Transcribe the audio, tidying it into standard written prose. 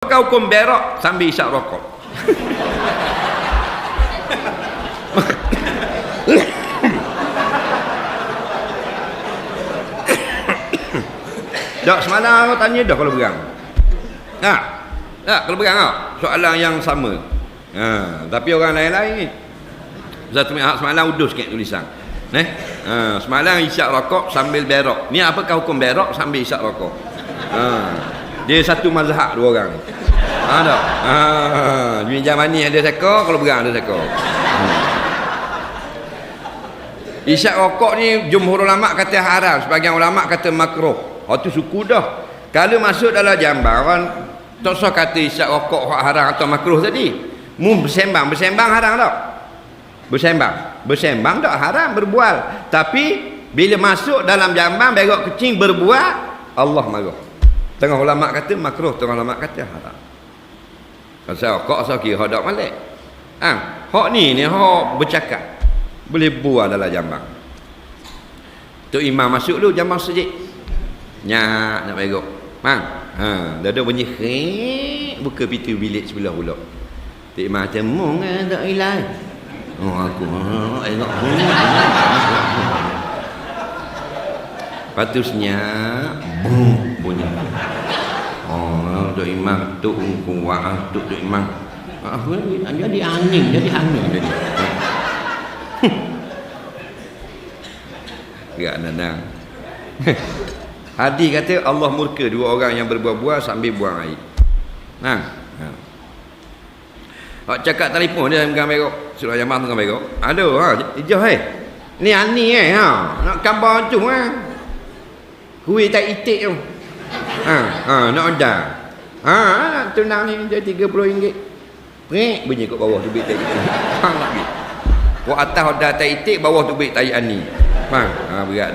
Apakah hukum berak sambil isap rokok? Dak semalam aku tanya dah kalau berang. Kalau berang soalan yang sama. Tapi orang lain-lain. Satu semalam uduh sikit tulisan. Semalam isyak rokok sambil berak. Ni apakah hukum berak sambil isyak rokok? Dia satu mazhab dua orang. Tak? Di manis ada sekor, kalau berang ada sekor. Isyak rokok ni jumhur ulama kata haram, sebagian ulama kata makruh. Tu suku dah. Kalau masuk dalam jamban, tak usah kata isyak rokok haram atau makruh tadi. Bersembang haram tak? Bersembang tak haram, berbual. Tapi bila masuk dalam jamban berak kecing berbual, Allah marah. Tengah ulama kata makruh, tengah ulama kata haram. Pasal rokok asal kira hak dak malik. Hak ni hak bercakap. Boleh bual dalam jamban. Tok imam masuk dulu jamban masjid. Nak berak. Dah bunyi buka pintu bilik sebelah pula. Tok imam temung tak ilai. Aku elok. Patusnya bunyi. Tok imam tu kuat tok imam. Jadi angin jadi. Enggak nandang. Hadis kata Allah murka dua orang yang berbual-bual sambil buang air. Hak cakap telefon dia dengan berak. Surah Yaman dengan berak. Aduh ijah Ni ani nak gambar tu kuih tak itik tu. Nak ada. Nak tunang ni dia RM30. Prek bunyi kat bawah tu bit tak itik. Lagi. Kau atas ada tak itik, bawah tu bit tak ani. Berat.